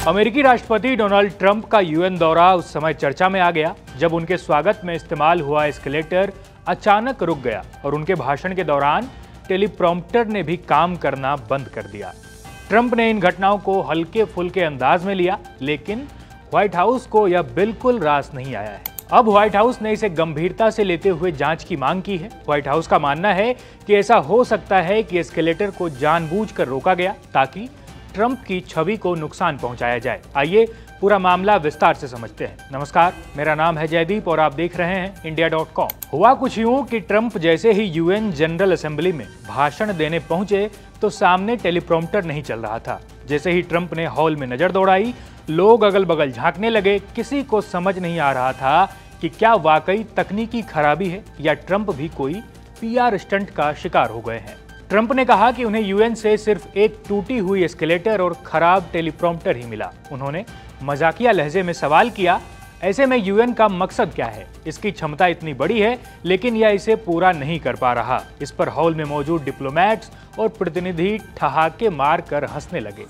अमेरिकी राष्ट्रपति Donald Trump का यूएन दौरा उस समय चर्चा में आ गया जब उनके स्वागत में इस्तेमाल हुआ एस्केलेटर अचानक रुक गया और उनके भाषण के दौरान टेलीप्रॉम्प्टर ने भी काम करना बंद कर दिया। ट्रंप ने इन घटनाओं को हल्के फुल्के अंदाज में लिया, लेकिन व्हाइट हाउस को यह बिल्कुल रास नहीं आया है। अब व्हाइट हाउस ने इसे गंभीरता से लेते हुए जांच की मांग की है। व्हाइट हाउस का मानना है कि ऐसा हो सकता है कि एस्केलेटर को जानबूझकर रोका गया ताकि ट्रंप की छवि को नुकसान पहुंचाया जाए। आइए पूरा मामला विस्तार से समझते हैं। नमस्कार, मेरा नाम है जयदीप और आप देख रहे हैं India.com। हुआ कुछ यूं कि ट्रंप जैसे ही यूएन जनरल असेंबली में भाषण देने पहुंचे तो सामने टेलीप्रॉम्प्टर नहीं चल रहा था। जैसे ही ट्रंप ने हॉल में नजर दौड़ाई, लोग अगल बगल झांकने लगे। किसी को समझ नहीं आ रहा था कि क्या वाकई तकनीकी खराबी है या ट्रंप भी कोई पीआर स्टंट का शिकार हो गए हैं। ट्रंप ने कहा कि उन्हें यूएन से सिर्फ एक टूटी हुई एस्केलेटर और खराब टेलीप्रॉम्प्टर ही मिला। उन्होंने मजाकिया लहजे में सवाल किया, ऐसे में यूएन का मकसद क्या है? इसकी क्षमता इतनी बड़ी है लेकिन यह इसे पूरा नहीं कर पा रहा। इस पर हॉल में मौजूद डिप्लोमैट्स और प्रतिनिधि ठहाके मारकर हंसने लगे।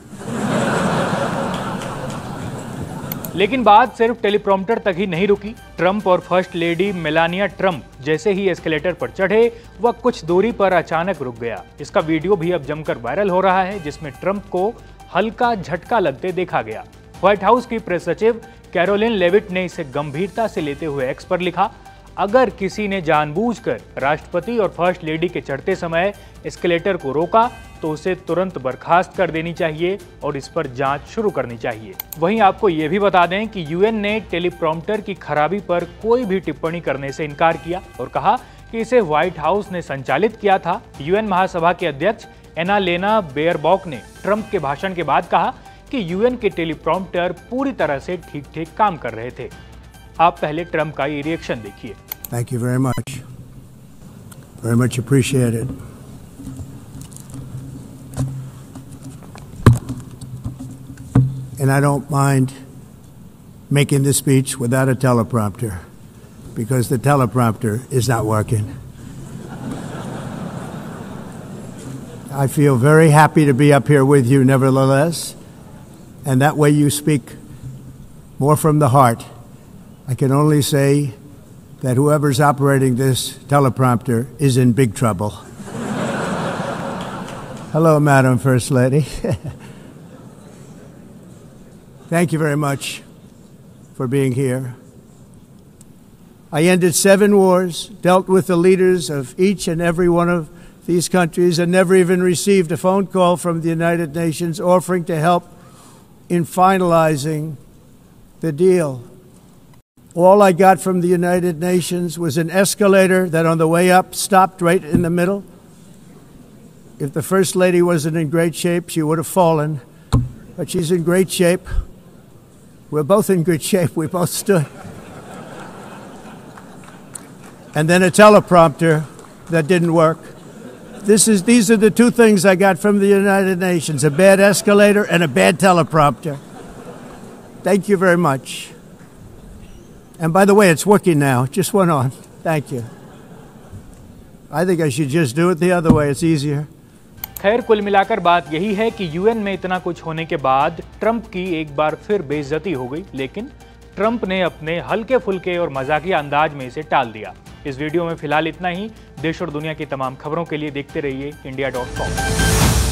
लेकिन बात सिर्फ टेलीप्रॉम्प्टर तक ही नहीं रुकी। ट्रंप और फर्स्ट लेडी मेलानिया ट्रंप जैसे ही एस्केलेटर पर चढ़े, वह कुछ दूरी पर अचानक रुक गया। इसका वीडियो भी अब जमकर वायरल हो रहा है, जिसमें ट्रंप को हल्का झटका लगते देखा गया। व्हाइट हाउस की प्रेस सचिव कैरोलिन लेविट ने इसे गंभीरता से लेते हुए एक्स पर लिखा, अगर किसी ने जानबूझकर राष्ट्रपति और फर्स्ट लेडी के चढ़ते समय एस्केलेटर को रोका तो उसे तुरंत बर्खास्त कर देनी चाहिए और इस पर जांच शुरू करनी चाहिए। वहीं आपको यह भी बता दें कि यूएन ने टेलीप्रॉम्प्टर की खराबी पर कोई भी टिप्पणी करने से इनकार किया और कहा कि इसे व्हाइट हाउस ने संचालित किया था। यूएन महासभा के अध्यक्ष एनालेना बेयरबॉक ने ट्रंप के भाषण के बाद कहा कि यूएन के टेलीप्रॉम्प्टर पूरी तरह से ठीक काम कर रहे थे। आप पहले ट्रंप का ये रिएक्शन देखिए। Thank you very much. Very much appreciated. And I don't mind making this speech without a teleprompter because the teleprompter is not working. I feel very happy to be up here with you nevertheless, and that way you speak more from the heart. I can only say that whoever's operating this teleprompter is in big trouble. Hello, Madam First Lady. Thank you very much for being here. I ended 7 wars, dealt with the leaders of each and every one of these countries, and never even received a phone call from the United Nations offering to help in finalizing the deal. All I got from the United Nations was an escalator that on the way up stopped right in the middle. If the First Lady wasn't in great shape, she would have fallen, but she's in great shape. We're both in good shape. We both stood. And then a teleprompter that didn't work. These are the 2 things I got from the United Nations, a bad escalator and a bad teleprompter. Thank you very much. And by the way, it's working now. Just went on. Thank you. I think I should just do it the other way. It's easier. खैर, कुल मिलाकर बात यही है कि UN में इतना कुछ होने के बाद ट्रंप की एक बार फिर बेइज्जती हो गई, लेकिन ट्रंप ने अपने हल्के फुल्के और मजाकिया अंदाज में इसे टाल दिया। इस वीडियो में फिलहाल इतना ही। देश और दुनिया की तमाम खबरों के लिए देखते रहिए India.com।